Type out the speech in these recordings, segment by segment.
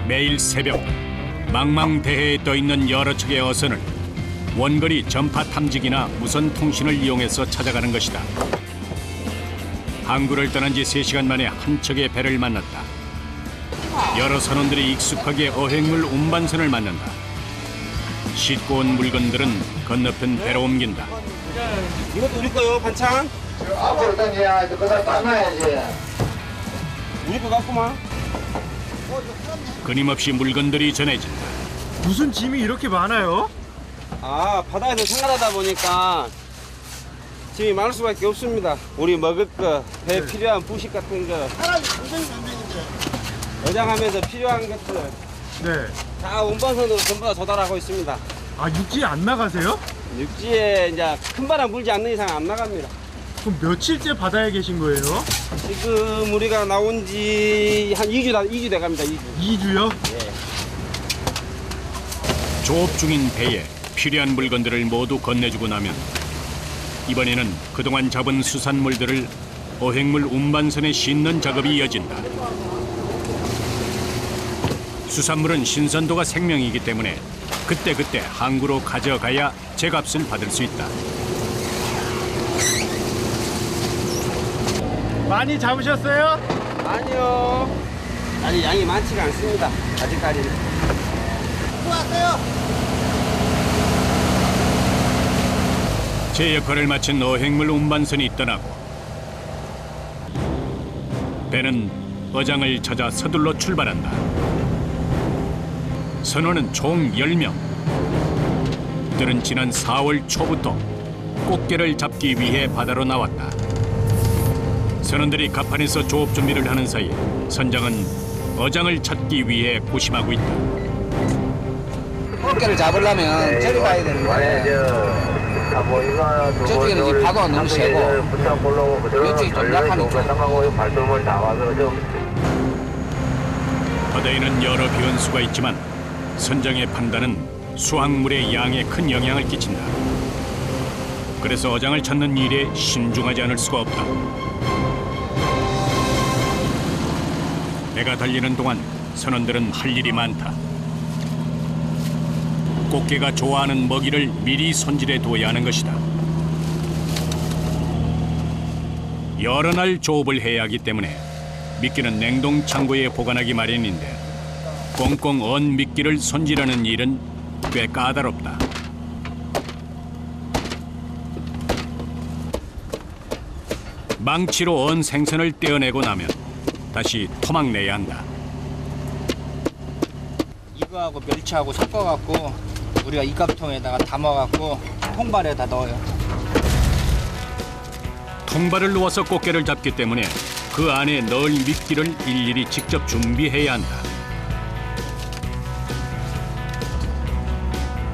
매일 새벽 망망대해에 떠있는 여러 척의 어선을 원거리 전파 탐지기나 무선 통신을 이용해서 찾아가는 것이다. 항구를 떠난 지 3시간 만에 한 척의 배를 만났다. 여러 선원들이 익숙하게 어획물 운반선을 만난다. 싣고 온 물건들은 건너편 배로 옮긴다. 이것도 우리 거요, 반찬? 앞으로 당겨야 그다 따놔야지. 우리 거 같구만. 끊임없이 물건들이 전해진다. 무슨 짐이 이렇게 많아요? 아, 바다에서 생활하다 보니까 짐이 많을 수밖에 없습니다. 우리 먹을 거, 배 필요한 부식 같은 거. 어장하면서 필요한 것들 네. 다 운반선으로 전부 다 조달하고 있습니다. 아, 육지에 안 나가세요? 육지에 이제 큰 바람 불지 않는 이상 안 나갑니다. 그럼 며칠째 바다에 계신 거예요? 지금 우리가 나온 지 한 2주 돼 갑니다, 2주. 2주요? 조업 중인 배에 필요한 물건들을 모두 건네주고 나면 이번에는 그동안 잡은 수산물들을 어획물 운반선에 싣는 작업이 이어진다. 수산물은 신선도가 생명이기 때문에 그때그때 항구로 가져가야 제값을 받을 수 있다. 많이 잡으셨어요? 아니요. 아직 양이 많지가 않습니다. 아직까지는. 제 역할을 마친 어획물 운반선이 떠나고 배는 어장을 찾아 서둘러 출발한다. 선원은 총 10명. 그들은 지난 4월 초부터 꽃게를 잡기 위해 바다로 나왔다. 선원들이 갑판에서 조업 준비를 하는 사이 선장은 어장을 찾기 위해 고심하고 있다. 꽃게를 잡으려면 저리 가야 되는데 저쪽에는 지금 파도가 너무 세고 이쪽이 좀 약하니까. 바다에는 여러 변수가 있지만 선장의 판단은 수확물의 양에 큰 영향을 끼친다. 그래서 어장을 찾는 일에 신중하지 않을 수가 없다. 배가 달리는 동안 선원들은 할 일이 많다. 꽃게가 좋아하는 먹이를 미리 손질해 둬야 하는 것이다. 여러 날 조업을 해야 하기 때문에 미끼는 냉동 창고에 보관하기 마련인데 꽁꽁 언 미끼를 손질하는 일은 꽤 까다롭다. 망치로 언 생선을 떼어내고 나면 다시 토막 내야 한다. 이거하고 멸치하고 섞어갖고 우리가 이갑통에다가 담아갖고 통발에다 넣어요. 통발을 넣어서 꽃게를 잡기 때문에 그 안에 넣을 미끼를 일일이 직접 준비해야 한다.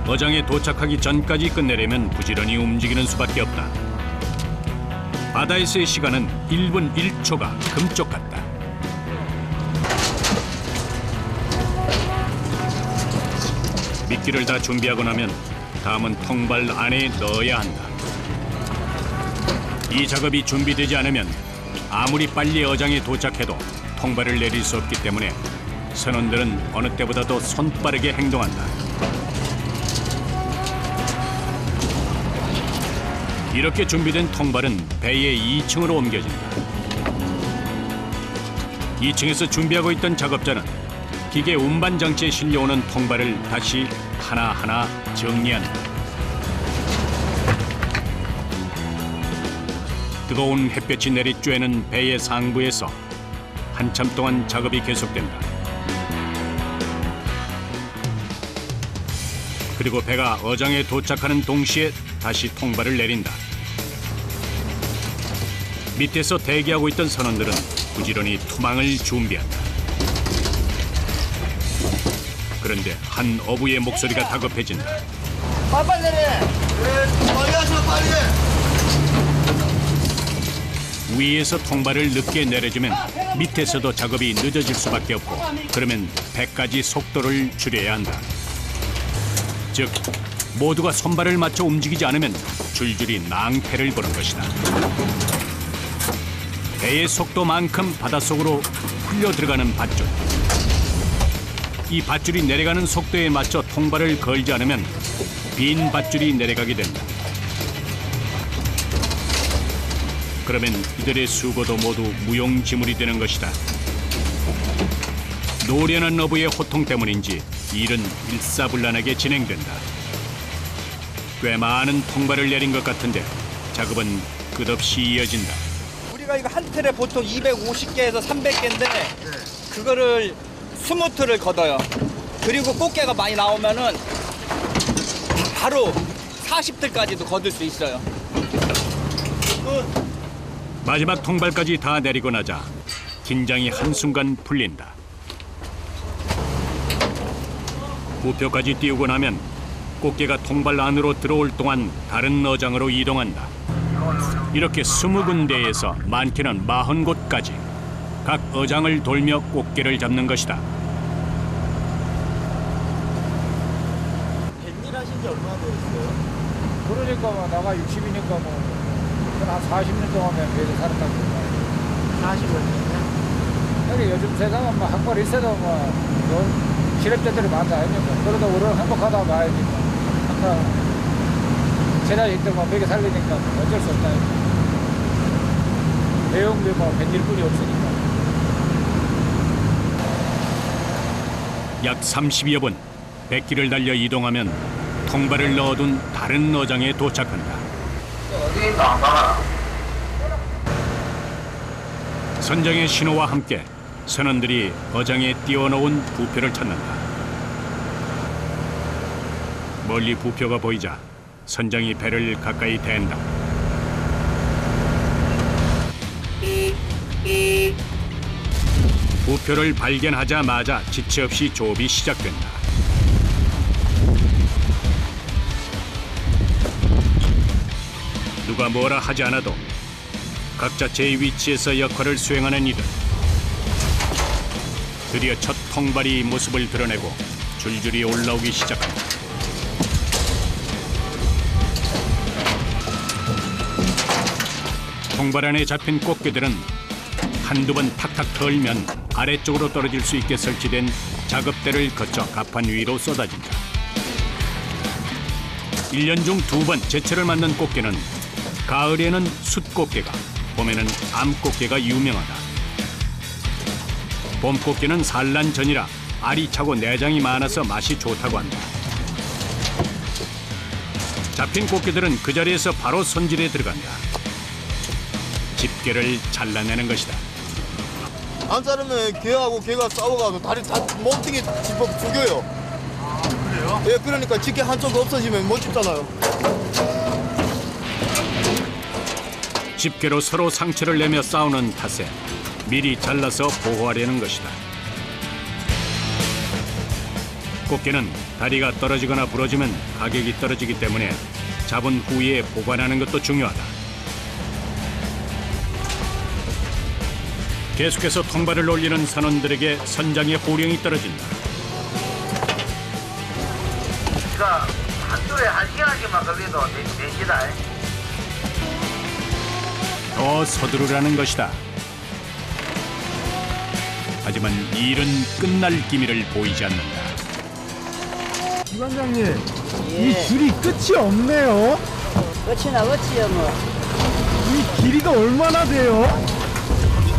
어장에 도착하기 전까지 끝내려면 부지런히 움직이는 수밖에 없다. 바다에서의 시간은 1분 1초가 금쪽 같다. 미끼를 다 준비하고 나면 다음은 통발 안에 넣어야 한다. 이 작업이 준비되지 않으면 아무리 빨리 어장에 도착해도 통발을 내릴 수 없기 때문에 선원들은 어느 때보다도 손빠르게 행동한다. 이렇게 준비된 통발은 배의 2층으로 옮겨진다. 2층에서 준비하고 있던 작업자는 기계 운반 장치에 실려오는 통발을 다시 하나하나 정리한다. 뜨거운 햇볕이 내리쬐는 배의 상부에서 한참 동안 작업이 계속된다. 그리고 배가 어장에 도착하는 동시에 다시 통발을 내린다. 밑에서 대기하고 있던 선원들은 부지런히 투망을 준비한다. 그런데 한 어부의 목소리가 다급해진다. 빨리 내려. 빨리 하셔 빨리. 위에서 통발을 늦게 내려주면 밑에서도 작업이 늦어질 수밖에 없고 그러면 배까지 속도를 줄여야 한다. 즉 모두가 손발을 맞춰 움직이지 않으면 줄줄이 낭패를 보는 것이다. 배의 속도만큼 바닷속으로 흘려 들어가는 밧줄. 이 밧줄이 내려가는 속도에 맞춰 통발을 걸지 않으면 빈 밧줄이 내려가게 된다. 그러면 이들의 수고도 모두 무용지물이 되는 것이다. 노련한 어부의 호통 때문인지 일은 일사불란하게 진행된다. 꽤 많은 통발을 내린 것 같은데 작업은 끝없이 이어진다. 우리가 이거 한 틀에 보통 250개에서 300개인데 그거를 20틀을 걷어요. 그리고 꽃게가 많이 나오면은 바로 40틀까지도 거둘 수 있어요. 마지막 통발까지 다 내리고 나자 긴장이 한순간 풀린다. 부표까지 띄우고 나면 꽃게가 통발 안으로 들어올 동안 다른 어장으로 이동한다. 이렇게 20군데에서 많게는 40곳까지 각 어장을 돌며 꽃게를 잡는 것이다. 뱃일 하신 지 얼마나 되셨어요? 그러니까 뭐 나가 60이니까 뭐 한 40년 동안 배를 살았다고. 40년. 여기 요즘 세상은 뭐 학벌 있어도 뭐 실업자들이 많다 아닙니까? 그래도 우리는 행복하다고 봐야지. 항상 제자리 있던 뭐 먹여 살리니까 어쩔 수 없다. 배용도 뭐 뱃일뿐이 없으니까. 약 30여 분 백길을 달려 이동하면 통발을 넣어둔 다른 어장에 도착한다. 어디 있나 안 가나? 선장의 신호와 함께 선원들이 어장에 띄워놓은 부표를 찾는다. 멀리 부표가 보이자 선장이 배를 가까이 댄다. 부표를 발견하자마자 지체 없이 조업이 시작된다. 누가 뭐라 하지 않아도 각자 제 위치에서 역할을 수행하는 이들. 드디어 첫 통발이 모습을 드러내고 줄줄이 올라오기 시작한다. 통발 안에 잡힌 꽃게들은 한두 번 탁탁 털면 아래쪽으로 떨어질 수 있게 설치된 작업대를 거쳐 갑판 위로 쏟아진다. 1년 중 2번 제철을 맞는 꽃게는 가을에는 숫꽃게가, 봄에는 암꽃게가 유명하다. 봄꽃게는 산란 전이라 알이 차고 내장이 많아서 맛이 좋다고 한다. 잡힌 꽃게들은 그 자리에서 바로 손질에 들어간다. 집게를 잘라내는 것이다. 안 자르면 개하고 개가 싸워가지고 다리 다 몸뚱이 집어 죽여요. 그래요? 예, 그러니까 집게 한쪽 없어지면 못 집잖아요. 집게로 서로 상처를 내며 싸우는 탓에 미리 잘라서 보호하려는 것이다. 꽃게는 다리가 떨어지거나 부러지면 가격이 떨어지기 때문에 잡은 후에 보관하는 것도 중요하다. 계속해서 통발을 올리는 선원들에게 선장의 호령이 떨어진다. 이거 한 줄에 1시간씩만 걸려도 되시다. 더 서두르라는 것이다. 하지만 일은 끝날 기미를 보이지 않는다. 주관장님, 이 줄이 끝이 없네요. 끝이나 어찌요 뭐. 이 길이가 얼마나 돼요?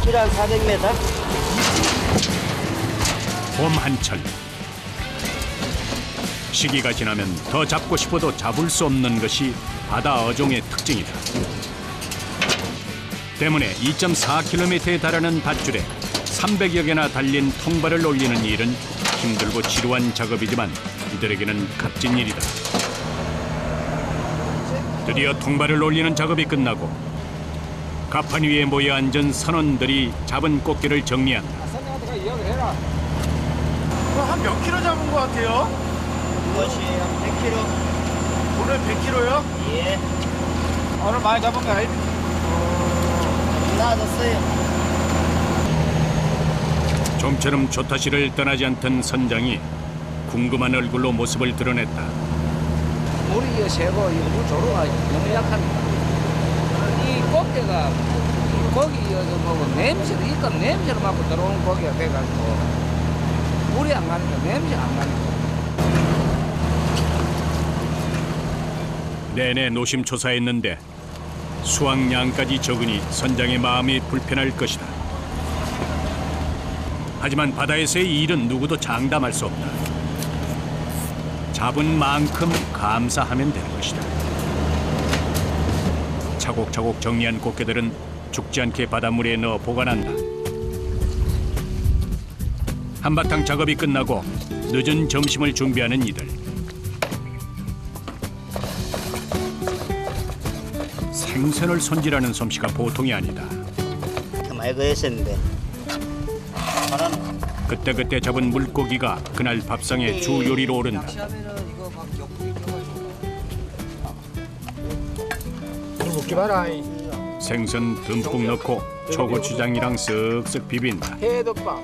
길 한 400m? 봄 한철. 시기가 지나면 더 잡고 싶어도 잡을 수 없는 것이 바다 어종의 특징이다. 때문에 2.4km에 달하는 밧줄에 300여 개나 달린 통발을 올리는 일은 힘들고 지루한 작업이지만 이들에게는 값진 일이다. 드디어 통발을 올리는 작업이 끝나고 갑판 위에 모여 앉은 선원들이 잡은 꽃게를 정리한다. 선생한테 이야기를 해라. 한 몇 킬로 잡은 것 같아요? 이것이 한 100kg. 오늘 100킬로요? 예. 오늘 많이 잡은 거 아닙니까? 나아졌어요. 좀처럼 조타시를 떠나지 않던 선장이 궁금한 얼굴로 모습을 드러냈다. 물이 새고 물 조로가 너무 약합니다. 이 꽃게가 이 고기 여기 보고 냄새도 있고 냄새를 맡고 들어오는 고기가 돼가지고 물이 물이 안 가는 거야. 냄새가 안 가는 거야. 내내 노심초사했는데 수확량까지 적으니 선장의 마음이 불편할 것이다. 하지만 바다에서의 일은 누구도 장담할 수 없다. 잡은 만큼 감사하면 되는 것이다. 차곡차곡 정리한 꽃게들은 죽지 않게 바닷물에 넣어 보관한다. 한바탕 작업이 끝나고 늦은 점심을 준비하는 이들. 생선을 손질하는 솜씨가 보통이 아니다. 많이 그랬었는데. 그때그때 잡은 물고기가 그날 밥상의 주 요리로 오른다. 먹지 마라. 생선 듬뿍 넣고 초고추장이랑 쓱쓱 비빈다. 해덮밥.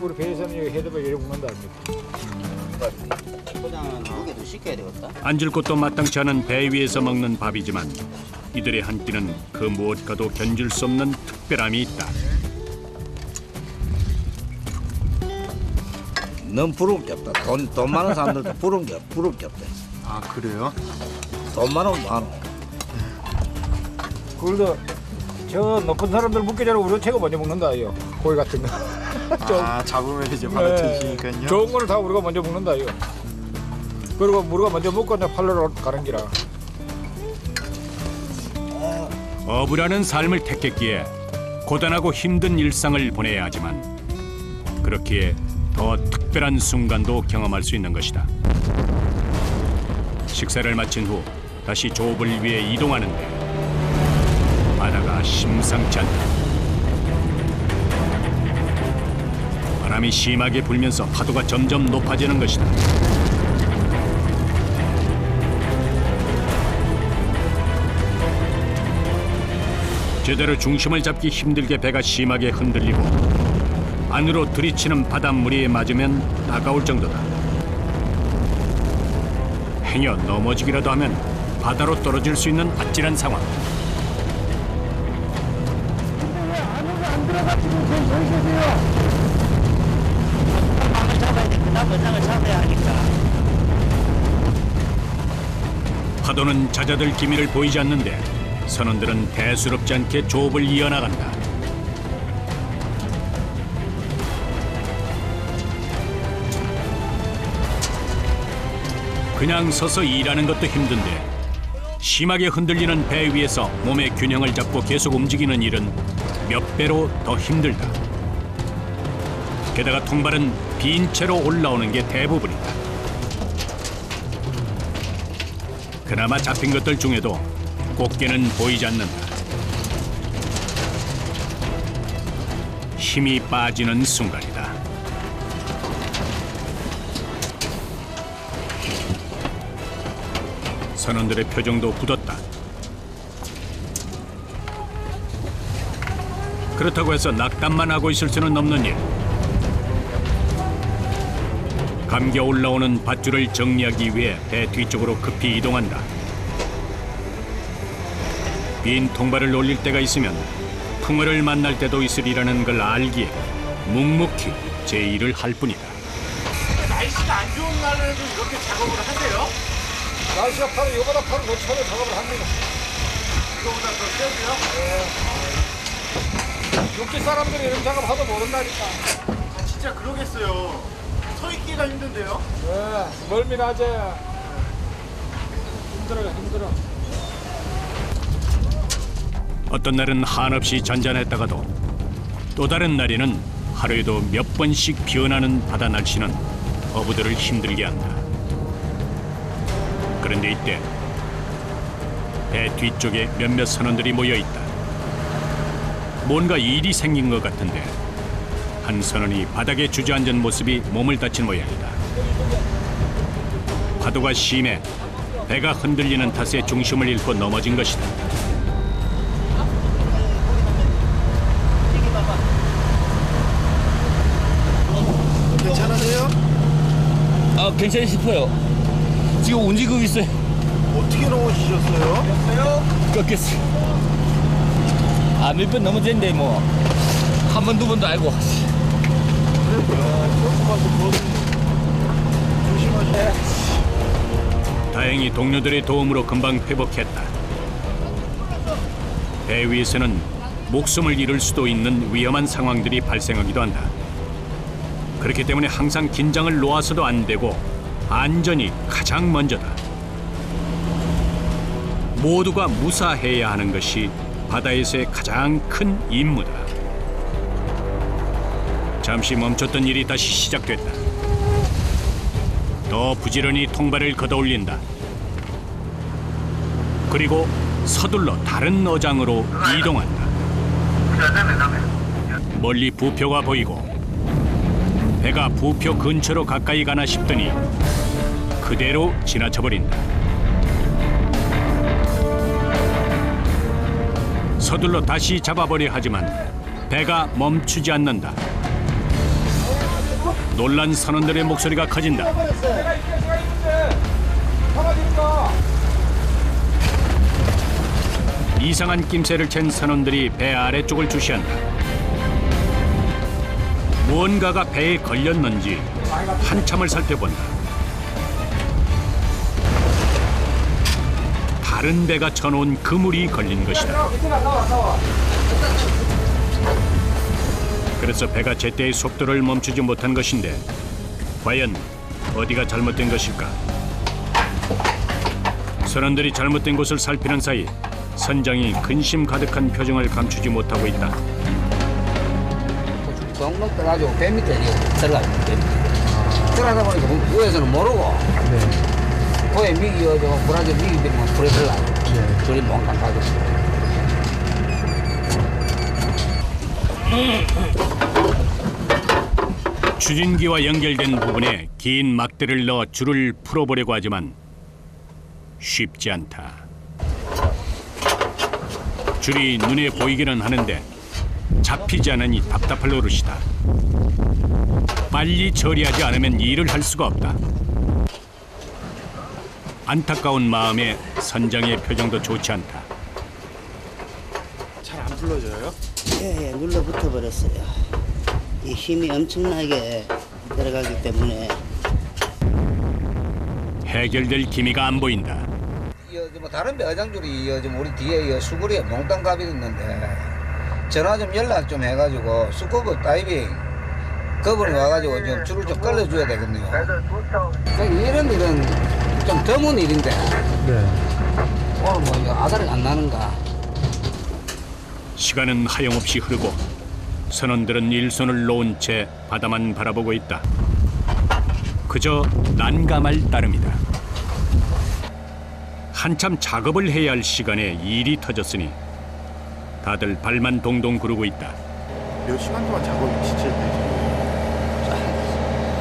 우리 배에서는 여기 해덮밥 이렇게 먹는다. 포장은 무게도 시켜야 되겠다. 앉을 곳도 마땅치 않은 배 위에서 먹는 밥이지만 이들의 한 끼는 그 무엇과도 견줄 수 없는 특별함이 있다. 너무 부러울 게 없다. 돈 많은 사람들도 부러울 게 없다. 아 그래요? 돈 많으면 많아. 그래도 저 높은 사람들 먹기 전에 우리가 최고 먼저 먹는다. 요 고기 같은 거. 아 잡으면 이제 바로 드시니까요. 좋은 거는 다 우리가 먼저 먹는다. 요 그리고 우리가 먼저 먹고 이제 팔러 가는 기라. 어부라는 삶을 택했기에 고단하고 힘든 일상을 보내야 하지만 그렇기에 더 특별한 순간도 경험할 수 있는 것이다. 식사를 마친 후 다시 조업을 위해 이동하는데 바다가 심상치 않다. 바람이 심하게 불면서 파도가 점점 높아지는 것이다. 제대로 중심을 잡기 힘들게 배가 심하게 흔들리고 안으로 들이치는 바닷물이 맞으면 따가울 정도다. 행여 넘어지기라도 하면 바다로 떨어질 수 있는 아찔한 상황. 방을 잡아야 돼. 그다음 방을 잡아야 하니까. 파도는 잦아들 기미를 보이지 않는데 선원들은 대수롭지 않게 조업을 이어나간다. 그냥 서서 일하는 것도 힘든데 심하게 흔들리는 배 위에서 몸의 균형을 잡고 계속 움직이는 일은 몇 배로 더 힘들다. 게다가 통발은 빈 채로 올라오는 게 대부분이다. 그나마 잡힌 것들 중에도 꽃게는 보이지 않는다. 힘이 빠지는 순간이다. 선원들의 표정도 굳었다. 그렇다고 해서 낙담만 하고 있을 수는 없는 일. 감겨 올라오는 밧줄을 정리하기 위해 배 뒤쪽으로 급히 이동한다. 빈 통발을 올릴 때가 있으면 풍어를 만날 때도 있으리라는 걸 알기에 묵묵히 제 일을 할 뿐이다. 날씨가 안 좋은 날에도 이렇게 작업을 하세요? 날씨가 파도 이거보다 파도 더 차게 작업을 합니다. 이거보다 더 세고요? 육지 사람들이 이런 작업 하도 모른다니까. 아 진짜 그러겠어요. 서 있기가 힘든데요? 네, 멀미나지. 힘들어. 어떤 날은 한없이 잔잔했다가도 또 다른 날에는 하루에도 몇 번씩 변하는 바다 날씨는 어부들을 힘들게 한다. 그런데 이때 배 뒤쪽에 몇몇 선원들이 모여있다. 뭔가 일이 생긴 것 같은데 한 선원이 바닥에 주저앉은 모습이 몸을 다친 모양이다. 파도가 심해 배가 흔들리는 탓에 중심을 잃고 넘어진 것이다. 괜찮으세요? 아, 괜찮이 싶어요. 지금 움직이고 있어요. 어떻게 넘어지셨어요? 꺾였어요. 아, 몇 번 넘어졌는데 뭐 한 번, 두 번도 알고. 조금만 더 다행히 동료들의 도움으로 금방 회복했다. 배 위에서는 목숨을 잃을 수도 있는 위험한 상황들이 발생하기도 한다. 그렇기 때문에 항상 긴장을 놓아서도 안 되고 안전이 가장 먼저다. 모두가 무사해야 하는 것이 바다에서의 가장 큰 임무다. 잠시 멈췄던 일이 다시 시작됐다. 더 부지런히 통발을 걷어올린다. 그리고 서둘러 다른 어장으로 이동한다. 멀리 부표가 보이고 배가 부표 근처로 가까이 가나 싶더니 그대로 지나쳐버린다. 서둘러 다시 잡아보려 하지만 배가 멈추지 않는다. 놀란 선원들의 목소리가 커진다. 이상한 낌새를 챈 선원들이 배 아래쪽을 주시한다. 무언가가 배에 걸렸는지 한참을 살펴본다. 다른 배가 쳐놓은 그물이 걸린 것이다. 그래서 배가 제때의 속도를 멈추지 못한 것인데 과연 어디가 잘못된 것일까? 선원들이 잘못된 곳을 살피는 사이 선장이 근심 가득한 표정을 감추지 못하고 있다. 덩덩 떠가지고 배 밑에 들어가요. 배 밑에. 들어가다 보니까 위에서는 모르고 고에 미기여서 브라질 미기 되면 불에 들어가요. 둘이 몽땅 가고. 추진기와 연결된 부분에 긴 막대를 넣어 줄을 풀어보려고 하지만 쉽지 않다. 줄이 눈에 보이기는 하는데 잡히지 않으니 답답할 노릇이다. 빨리 처리하지 않으면 일을 할 수가 없다. 안타까운 마음에 선장의 표정도 좋지 않다. 잘 안 불러져요? 예, 눌러 붙어 버렸어요. 이 힘이 엄청나게 들어가기 때문에 해결될 기미가 안 보인다. 뭐 다른 배 어장줄이 우리 뒤에 수구리에 몽땅 갑이 있는데 전화 좀 연락 좀 해가지고 스쿠버 다이빙 그분이 와가지고 좀 줄을 좀 끌어줘야 되겠네요. 이런 일은 좀 드문 일인데 오늘 뭐 아다리 안 나는가. 시간은 하염없이 흐르고 선원들은 일손을 놓은 채 바다만 바라보고 있다. 그저 난감할 따름이다. 한참 작업을 해야 할 시간에 일이 터졌으니 다들 발만 동동 구르고 있다. 몇 시간 동안 작업이 지체되죠?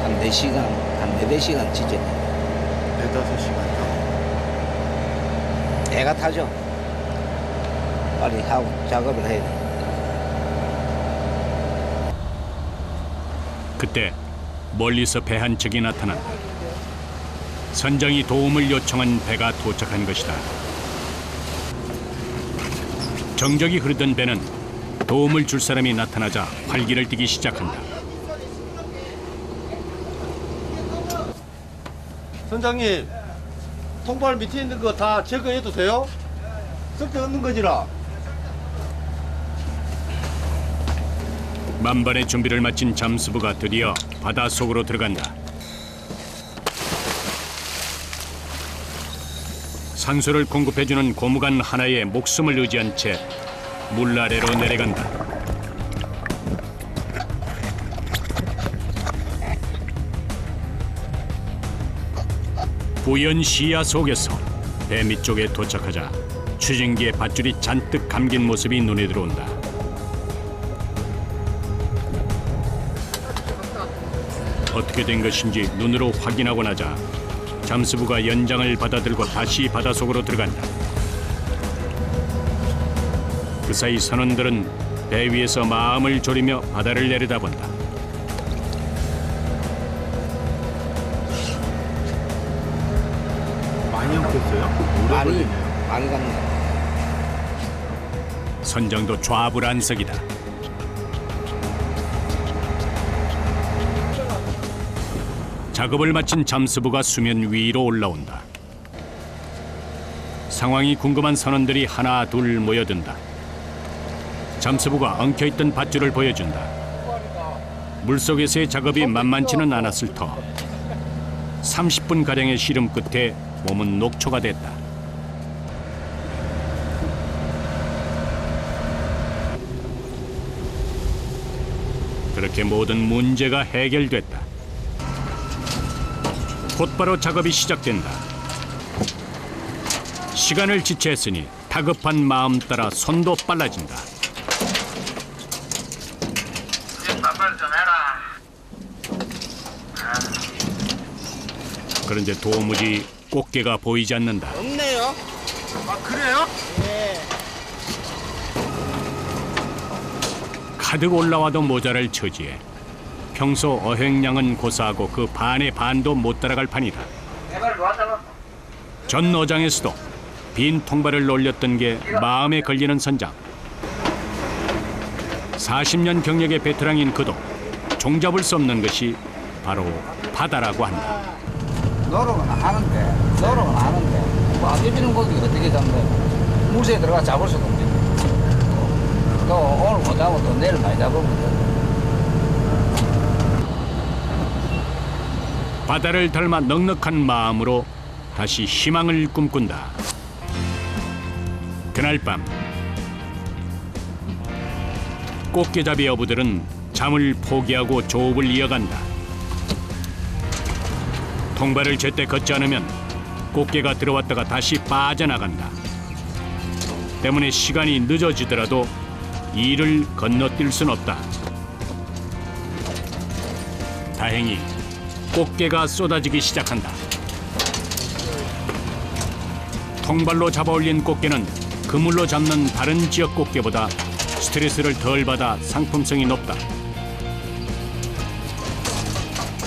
한 4시간, 한 4-4시간 지체. 4-5시간 애가 타죠. 빨리 하고 작업을 해야 돼. 그때 멀리서 배 한 척이 나타난다. 선장이 도움을 요청한 배가 도착한 것이다. 정적이 흐르던 배는 도움을 줄 사람이 나타나자 활기를 띠기 시작한다. 선장님, 통발 밑에 있는 거 다 제거해도 돼요? 쓸데없는 거지라. 만반의 준비를 마친 잠수부가 드디어 바닷속으로 들어간다. 산소를 공급해주는 고무관 하나에 목숨을 의지한 채 물 아래로 내려간다. 뿌연 시야 속에서 배 밑쪽에 도착하자 추진기에 밧줄이 잔뜩 감긴 모습이 눈에 들어온다. 어떻게 된 것인지 눈으로 확인하고 나자 잠수부가 연장을 받아들고 다시 바닷속으로 들어간다. 그 사이 선원들은 배 위에서 마음을 졸이며 바다를 내려다본다. 많이 엉켰어요? 많이 갑니다. 선장도 좌불안석이다. 작업을 마친 잠수부가 수면 위로 올라온다. 상황이 궁금한 선원들이 하나 둘 모여든다. 잠수부가 엉켜있던 밧줄을 보여준다. 물속에서의 작업이 만만치는 않았을 터 30분가량의 시름 끝에 몸은 녹초가 됐다. 그렇게 모든 문제가 해결됐다. 곧바로 작업이 시작된다. 시간을 지체했으니 다급한 마음 따라 손도 빨라진다. 빨리 좀 해라. 그런데 도무지 꽃게가 보이지 않는다. 없네요. 아, 그래요? 가득 올라와도 모자랄 처지에 평소 어획량은 고사하고 그 반의 반도 못 따라갈 판이다. 내발 놓았다가 전 어장에서도 빈 통발을 놀렸던 게 마음에 걸리는 선장. 40년 경력의 베테랑인 그도 종잡을 수 없는 것이 바로 바다라고 한다. 노력은 하는데 뭐 안 잡히는 고기 어떻게 잡는데 물새에 들어가 잡을 수도 없지. 또 오늘 못 잡고 또 내일 많이 잡으면 돼. 바다를 닮아 넉넉한 마음으로 다시 희망을 꿈꾼다. 그날 밤 꽃게잡이 어부들은 잠을 포기하고 조업을 이어간다. 통발을 제때 걷지 않으면 꽃게가 들어왔다가 다시 빠져나간다. 때문에 시간이 늦어지더라도 일을 건너뛸 순 없다. 다행히 꽃게가 쏟아지기 시작한다. 통발로 잡아올린 꽃게는 그물로 잡는 다른 지역 꽃게보다 스트레스를 덜 받아 상품성이 높다.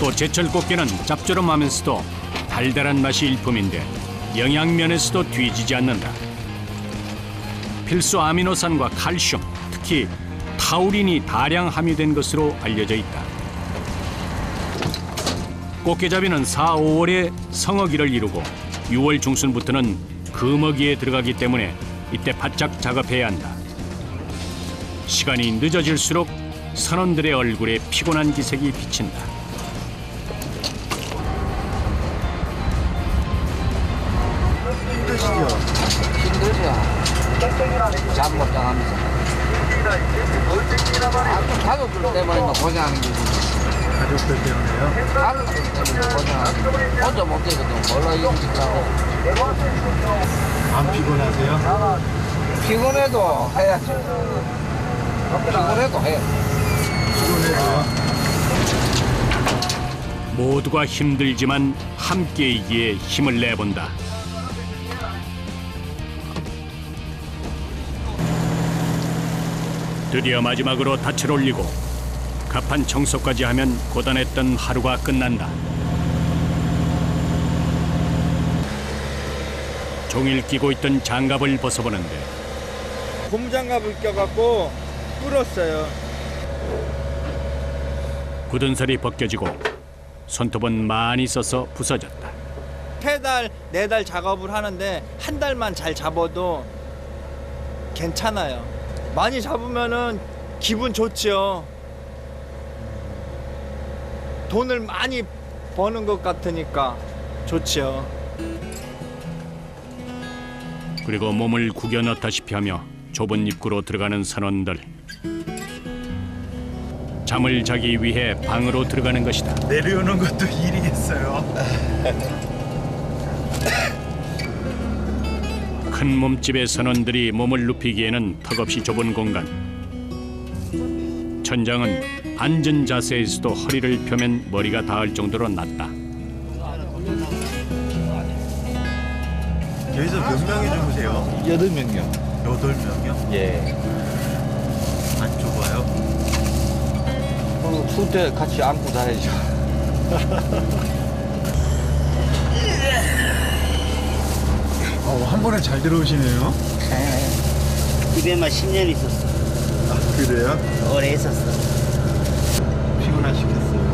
또 제철 꽃게는 짭조름하면서도 달달한 맛이 일품인데 영양면에서도 뒤지지 않는다. 필수 아미노산과 칼슘, 특히 타우린이 다량 함유된 것으로 알려져 있다. 꽃게잡이는 4, 5월에 성어기를 이루고 6월 중순부터는 금어기에 들어가기 때문에 이때 바짝 작업해야 한다. 시간이 늦어질수록 선원들의 얼굴에 피곤한 기색이 비친다. 힘들죠. 작업장 하면서. 가족들 때문에 고생하는 거지. 가족들 때문에요? 가족들 때문에 고생하는 거지. 혼자 못 되거든. 몰라 일찍하고. 안 피곤하세요? 피곤해도 해야지. 피곤해도 해. 피곤해도요? 모두가 힘들지만 함께이기에 힘을 내본다. 드디어 마지막으로 닻을 올리고 갑판 청소까지 하면 고단했던 하루가 끝난다. 종일 끼고 있던 장갑을 벗어보는데 곰장갑을 껴갖고 뚫었어요. 굳은 살이 벗겨지고 손톱은 많이 써서 부서졌다. 3달, 4달 작업을 하는데 한 달만 잘 잡아도 괜찮아요. 많이 잡으면은 기분 좋죠. 돈을 많이 버는 것 같으니까 좋죠. 그리고 몸을 구겨 넣다시피 하며 좁은 입구로 들어가는 선원들. 잠을 자기 위해 방으로 들어가는 것이다. 내려오는 것도 일이겠어요. 큰 몸집의 선원들이 몸을 눕히기에는 턱없이 좁은 공간. 천장은 앉은 자세에서도 허리를 펴면 머리가 닿을 정도로 낮다. 여기서 몇 명이 주무세요? 8명이요. 8명이요? 예. 안 좁아요? 추울 때 같이 안고 자야죠. 한 번에 잘 들어오시네요. 집에만 10년 있었어. 아, 그래요? 오래 있었어. 피곤하시겠어요?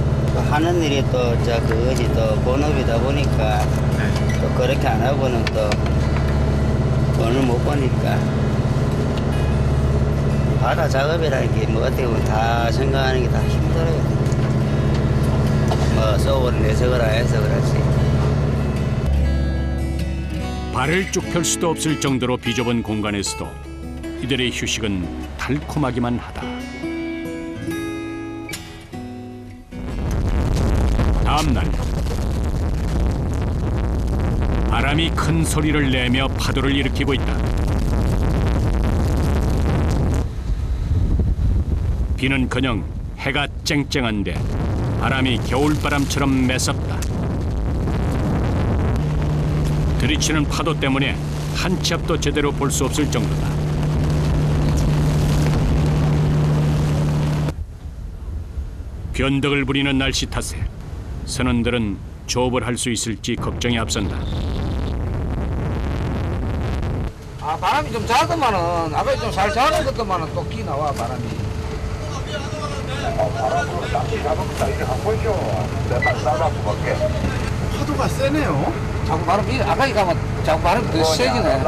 하는 일이 또 어디 또 본업이다 보니까 네. 또 그렇게 안 하고는 또 돈을 못 버니까 바다 작업이라는 게 뭐 어떻게 보면 다 생각하는 게 다 힘들어요. 뭐 소울을 내서 그라 해서 그렇지. 발을 쭉 펼 수도 없을 정도로 비좁은 공간에서도 이들의 휴식은 달콤하기만 하다. 다음 날 바람이 큰 소리를 내며 파도를 일으키고 있다. 비는커녕 해가 쨍쨍한데 바람이 겨울바람처럼 매섭다. 들이치는 파도 때문에 한 치 앞도 제대로 볼 수 없을 정도다. 변덕을 부리는 날씨 탓에 선원들은 조업을 할 수 있을지 걱정이 앞선다. 아 바람이 좀 작으면은 아까 좀 잘 자는 것도만은 또 기 나와 바람이. 파도가 세네요. 자꾸 바람 아까 가면 자꾸 바람이 더 세지네.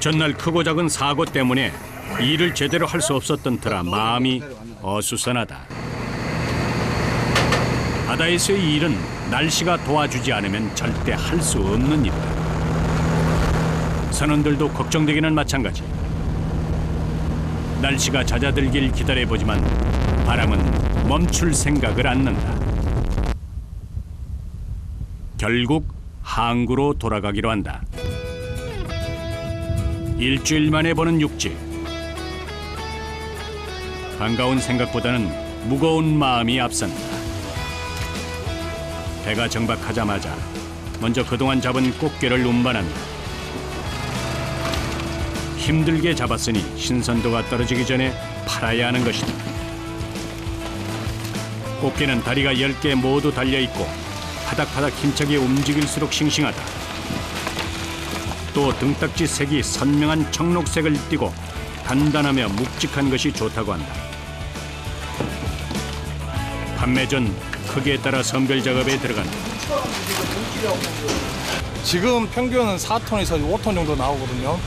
전날 크고 작은 사고 때문에 일을 제대로 할 수 없었던 터라 마음이 어수선하다. 바다에서의 일은 날씨가 도와주지 않으면 절대 할 수 없는 일이다. 선원들도 걱정되기는 마찬가지. 날씨가 잦아들길 기다려보지만 바람은 멈출 생각을 않는다. 결국 항구로 돌아가기로 한다. 일주일 만에 보는 육지. 반가운 생각보다는 무거운 마음이 앞선다. 배가 정박하자마자 먼저 그동안 잡은 꽃게를 운반한다. 힘들게 잡았으니 신선도가 떨어지기 전에 팔아야 하는 것이다. 꽃게는 다리가 10개 모두 달려있고 파닥파닥 힘차게 움직일수록 싱싱하다. 또 등딱지 색이 선명한 청록색을 띠고 단단하며 묵직한 것이 좋다고 한다. 판매 전 크기에 따라 선별 작업에 들어간다. 지금 평균은 4톤에서 5톤 정도 나오거든요.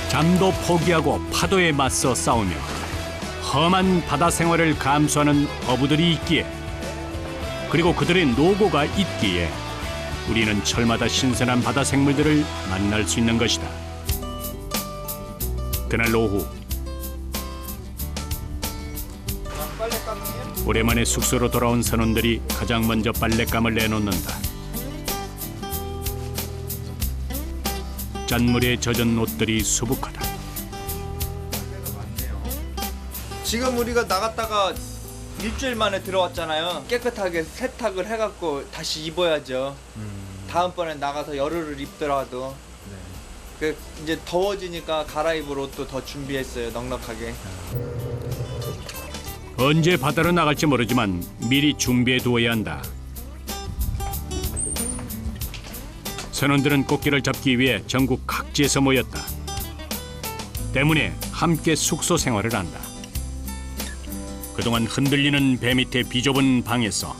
잠도 포기하고 파도에 맞서 싸우며 험한 바다 생활을 감수하는 어부들이 있기에, 그리고 그들의 노고가 있기에 우리는 철마다 신선한 바다 생물들을 만날 수 있는 것이다. 그날 오후 오랜만에 숙소로 돌아온 선원들이 가장 먼저 빨랫감을 내놓는다. 짠물에 젖은 옷들이 수북하다. 지금 우리가 나갔다가 일주일 만에 들어왔잖아요. 깨끗하게 세탁을 해갖고 다시 입어야죠. 다음번에 나가서 열흘을 입더라도. 그 이제 더워지니까 갈아입을 옷도 더 준비했어요. 넉넉하게. 언제 바다로 나갈지 모르지만 미리 준비해 두어야 한다. 선원들은 꽃게를 잡기 위해 전국 각지에서 모였다. 때문에 함께 숙소 생활을 한다. 그동안 흔들리는 배 밑에 비좁은 방에서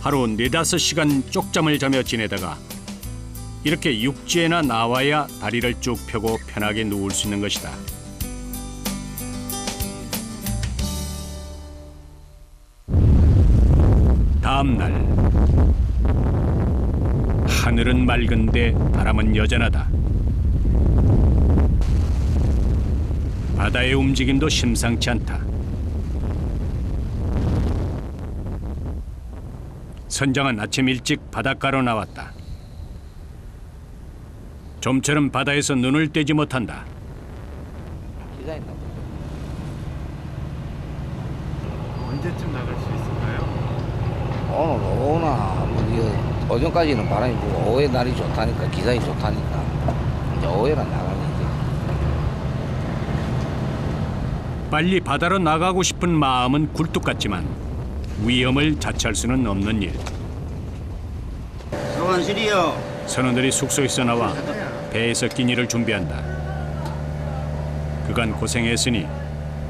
하루 4-5시간 쪽잠을 자며 지내다가 이렇게 육지에나 나와야 다리를 쭉 펴고 편하게 누울 수 있는 것이다. 다음 날 하늘은 맑은데 바람은 여전하다. 바다의 움직임도 심상치 않다. 선장은 아침 일찍 바닷가로 나왔다. 좀처럼 바다에서 눈을 떼지 못한다. 언제쯤 나갈 수 있을까요? 오늘 오나 뭐 오전까지는 바람이 불고 오후에 날이 좋다니까 기상이 좋다니까 이제 오후에는 나가야지. 빨리 바다로 나가고 싶은 마음은 굴뚝 같지만 위험을 자처할 수는 없는 일. 소환실이요. 선원들이 숙소에서 나와 배에서 끼니를 준비한다. 그간 고생했으니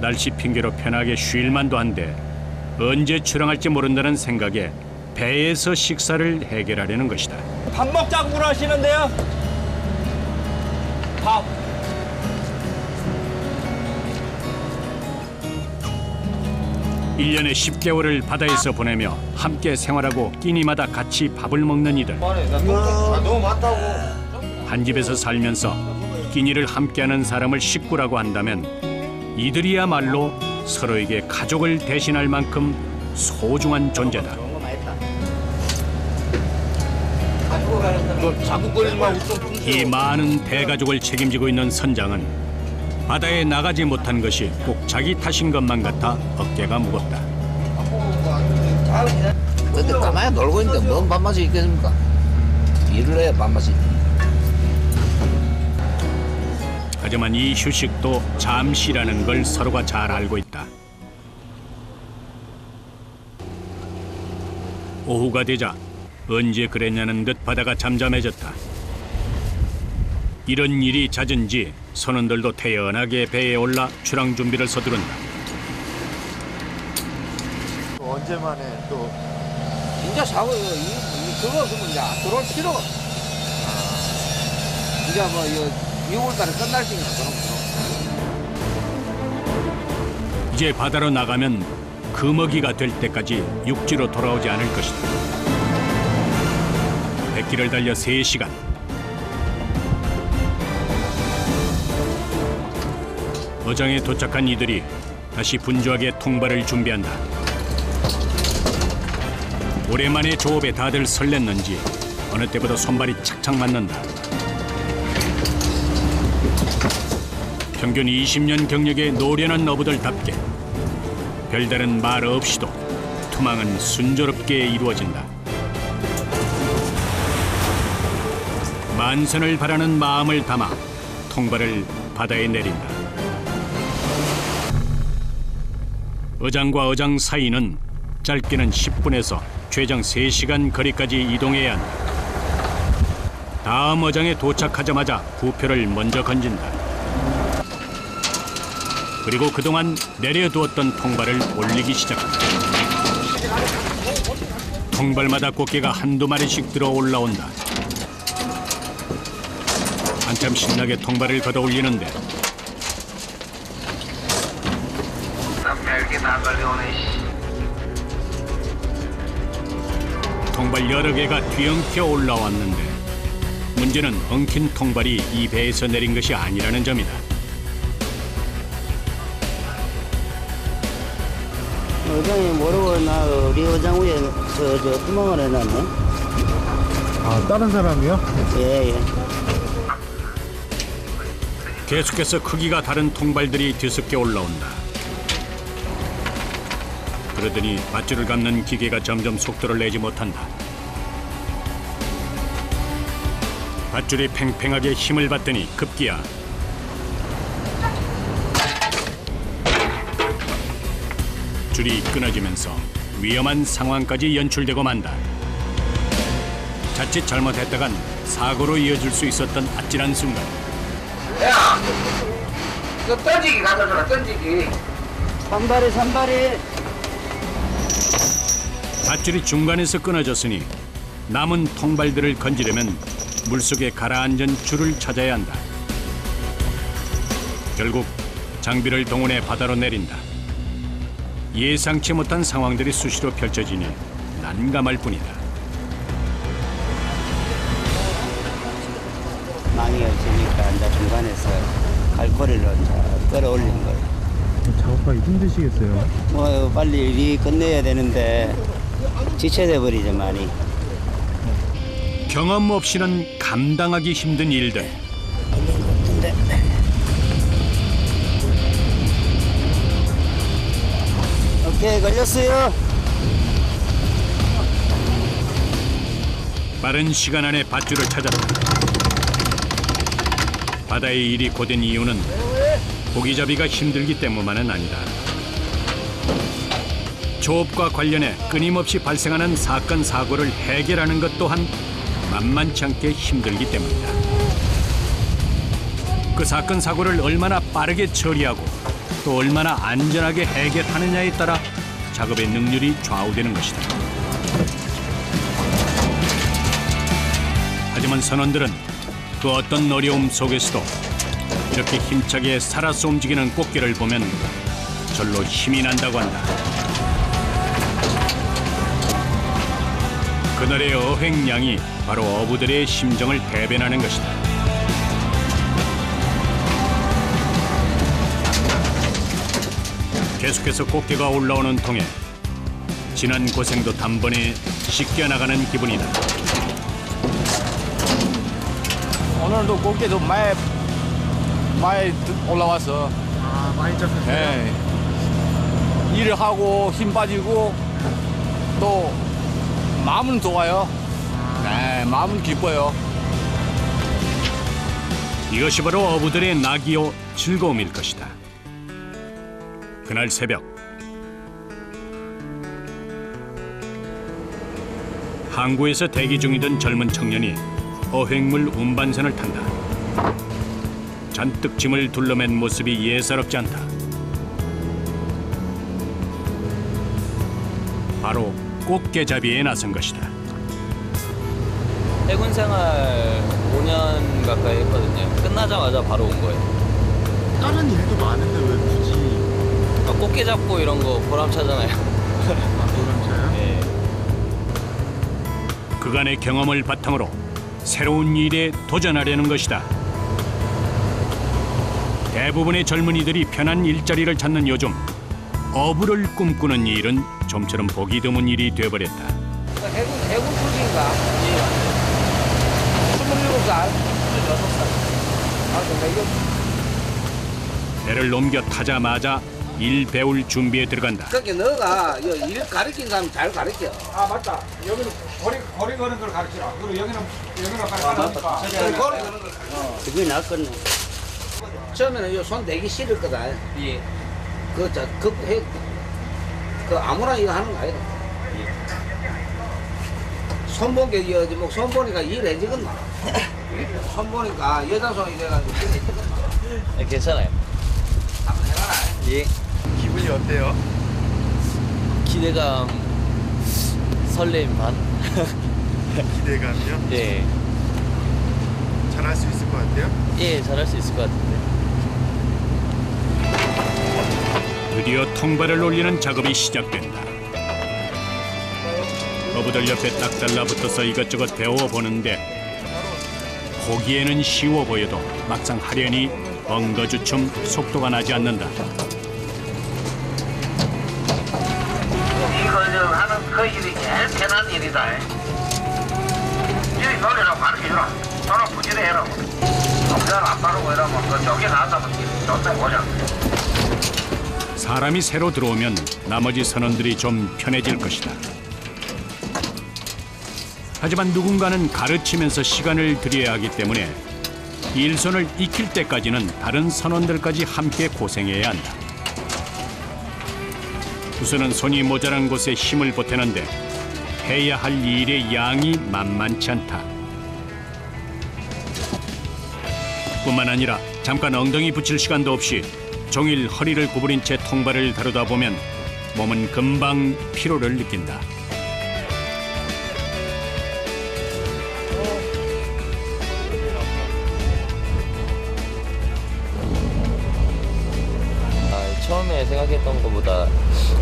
날씨 핑계로 편하게 쉴 만도 한데 언제 출항할지 모른다는 생각에 배에서 식사를 해결하려는 것이다. 밥 먹자고 그러시는데요. 밥. 일년에 10개월을 바다에서 보내며 함께 생활하고 끼니마다 같이 밥을 먹는 이들. 너무 많다고. 한 집에서 살면서 끼니를 함께하는 사람을 식구라고 한다면 이들이야말로 서로에게 가족을 대신할 만큼 소중한 존재다. 자꾸 거리지 말고 좀 이 많은 대가족을 책임지고 있는 선장은 바다에 나가지 못한 것이 꼭 자기 탓인 것만 같아 어깨가 무겁다. 근데 가만히 놀고 있는데 뭔 밥맛이 있겠습니까? 일을 해야 밥맛이. 하지만 이 휴식도 잠시라는 걸 서로가 잘 알고 있다. 오후가 되자 언제 그랬냐는 듯 바다가 잠잠해졌다. 이런 일이 잦은지 선원들도 태연하게 배에 올라 출항 준비를 서두른다. 또 언제 만에 또 진짜 사고 그거 없으면 이제 들어올 필요가 없어. 이제 뭐 이거 6월달에 끝날 테니까 그럼. 이제 바다로 나가면 금어기가 될 때까지 육지로 돌아오지 않을 것이다. 백길을 달려 3시간. 어장에 도착한 이들이 다시 분주하게 통발을 준비한다. 오랜만에 조업에 다들 설렜는지 어느 때보다 손발이 착착 맞는다. 평균 20년 경력의 노련한 어부들답게 별다른 말 없이도 투망은 순조롭게 이루어진다. 만선을 바라는 마음을 담아 통발을 바다에 내린다. 어장과 어장 사이는 짧게는 10분에서 최장 3시간 거리까지 이동해야 한다. 다음 어장에 도착하자마자 부표를 먼저 건진다. 그리고 그동안 내려두었던 통발을 올리기 시작한다. 통발마다 꽃게가 한두 마리씩 들어 올라온다. 한참 신나게 통발을 걷어 올리는데 별게 다 걸려오네. 통발 여러 개가 뒤엉켜 올라왔는데 문제는 엉킨 통발이 이 배에서 내린 것이 아니라는 점이다. 어장이 모르고 나 우리 어장 위에 저 구멍을 해놨네. 아 다른 사람이요? 예. 계속해서 크기가 다른 통발들이 뒤섞여 올라온다. 그러더니 밧줄을 감는 기계가 점점 속도를 내지 못한다. 밧줄이 팽팽하게 힘을 받더니 급기야 줄이 끊어지면서 위험한 상황까지 연출되고 만다. 자칫 잘못했다간 사고로 이어질 수 있었던 아찔한 순간. 야, 그 던지기 가져줘라, 던지기. 산발이. 밧줄이 중간에서 끊어졌으니 남은 통발들을 건지려면 물속에 가라앉은 줄을 찾아야 한다. 결국 장비를 동원해 바다로 내린다. 예상치 못한 상황들이 수시로 펼쳐지니 난감할 뿐이다. 망이 없으니까 이제 중간에서 갈고리를 이제 끌어올린 거예요. 작업하기 힘드시겠어요? 뭐 빨리 일이 끝내야 되는데 지체돼 버리죠 많이. 경험 없이는 감당하기 힘든 일들. 오케이 걸렸어요. 빠른 시간 안에 밧줄을 찾았다. 바다의 일이 고된 이유는 고기잡이가 힘들기 때문만은 아니다. 조업과 관련해 끊임없이 발생하는 사건 사고를 해결하는 것 또한 만만치 않게 힘들기 때문이다. 그 사건 사고를 얼마나 빠르게 처리하고 또 얼마나 안전하게 해결하느냐에 따라 작업의 능률이 좌우되는 것이다. 하지만 선원들은 그 어떤 어려움 속에서도 이렇게 힘차게 살아서 움직이는 꽃게를 보면 절로 힘이 난다고 한다. 그날의 어획량이 바로 어부들의 심정을 대변하는 것이다. 계속해서 꽃게가 올라오는 통에 지난 고생도 단번에 씻겨나가는 기분이다. 오늘도 꽃게도 많이 올라왔어. 아, 많이 잡혔어요? 예. 일을 하고 힘 빠지고 또 마음은 좋아요. 네, 마음은 기뻐요. 이것이 바로 어부들의 낙이요 즐거움일 것이다. 그날 새벽 항구에서 대기 중이던 젊은 청년이 어획물 운반선을 탄다. 잔뜩 짐을 둘러맨 모습이 예사롭지 않다. 바로 꽃게잡이에 나선 것이다. 해군 생활 5년 가까이 했거든요. 끝나자마자 바로 온 거예요. 다른 일도 많은데 왜 굳이 꽃게 잡고 이런 거 보람차잖아요. 보람차요? 네. 그간의 경험을 바탕으로 새로운 일에 도전하려는 것이다. 대부분의 젊은이들이 편한 일자리를 찾는 요즘 어부를 꿈꾸는 일은 좀처럼 보기 드문 일이 되어버렸다. 해군 출신인가? 27살? 26살. 아, 근데 이거 배를 넘겨 타자마자 일 배울 준비에 들어간다. 그렇게 너가 일 가르친 사람 잘 가르쳐. 아 맞다. 여기는 거리 거는 걸 가르치라. 그리고 여기는 가르치니까. 거리 거는 걸. 그게 낫겠네. 처음에는 손 대기 싫었거든. 예. 그 아무나 이거 하는 거 아니다. 손 보니까 손 보니까 일 해지겠나? 손 보니까 여자 손이 돼가지고 일 해지겠나? 네, 괜찮아요. 한번 해봐라. 예. 기분이 어때요? 기대감, 설렘 반. 기대감이요? 예. 잘할 수 있을 것 같아요? 예, 잘할 수 있을 것 같은데. 드디어 통발을 올리는 작업이 시작된다. 어부들 옆에 딱 달라붙어서 이것저것 배워보는데 보기에는 쉬워 보여도 막상 하려니 엉거주춤 속도가 나지 않는다. 이거 하는 그 일이 제일 편한 일이다. 일이 놀리라고 가르쳐주라. 너는 부지런해라. 동작 안 바르고 이러면 그 저기 나왔다면 좋다 보자. 사람이 새로 들어오면 나머지 선원들이 좀 편해질 것이다. 하지만 누군가는 가르치면서 시간을 들여야 하기 때문에 일손을 익힐 때까지는 다른 선원들까지 함께 고생해야 한다. 우선은 손이 모자란 곳에 힘을 보태는데 해야 할 일의 양이 만만치 않다. 뿐만 아니라 잠깐 엉덩이 붙일 시간도 없이 종일 허리를 구부린 채 통발을 다루다 보면 몸은 금방 피로를 느낀다. 처음에 생각했던 것보다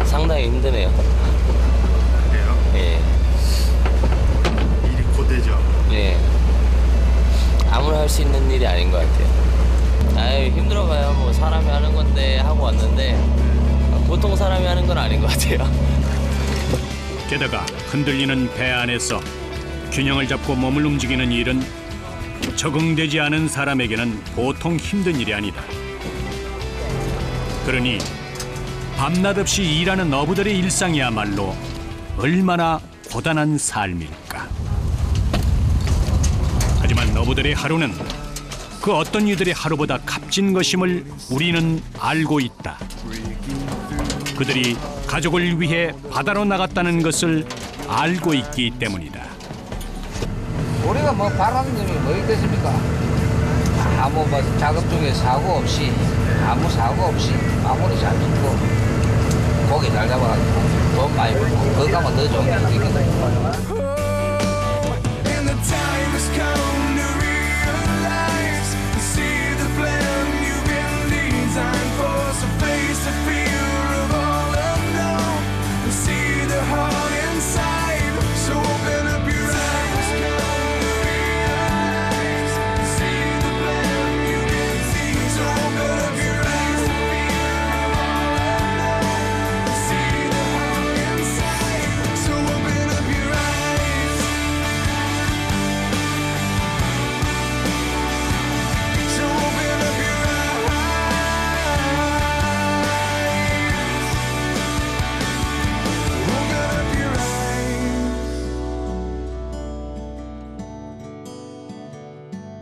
상당히 힘드네요. 그래요? 예. 일이 고되죠? 예. 아무나 할 수 있는 일이 아닌 것 같아요. 아유, 힘들어가요. 뭐 사람이 하는 건데 하고 왔는데 보통 사람이 하는 건 아닌 것 같아요. 게다가 흔들리는 배 안에서 균형을 잡고 몸을 움직이는 일은 적응되지 않은 사람에게는 보통 힘든 일이 아니다. 그러니 밤낮 없이 일하는 어부들의 일상이야말로 얼마나 고단한 삶일까. 하지만 어부들의 하루는 그 어떤 이들의 하루보다 값진 것임을 우리는 알고 있다. 그들이 가족을 위해 바다로 나갔다는 것을 알고 있기 때문이다. 우리가 뭐 바라는 점이 뭐 있겠습니까? 아무 뭐 작업 중에 사고 없이 아무 사고 없이 마무리 잘 짓고 고기 잘 잡아가지고 돈 많이 벌고 그거 가면 더 좋은 게 있거든.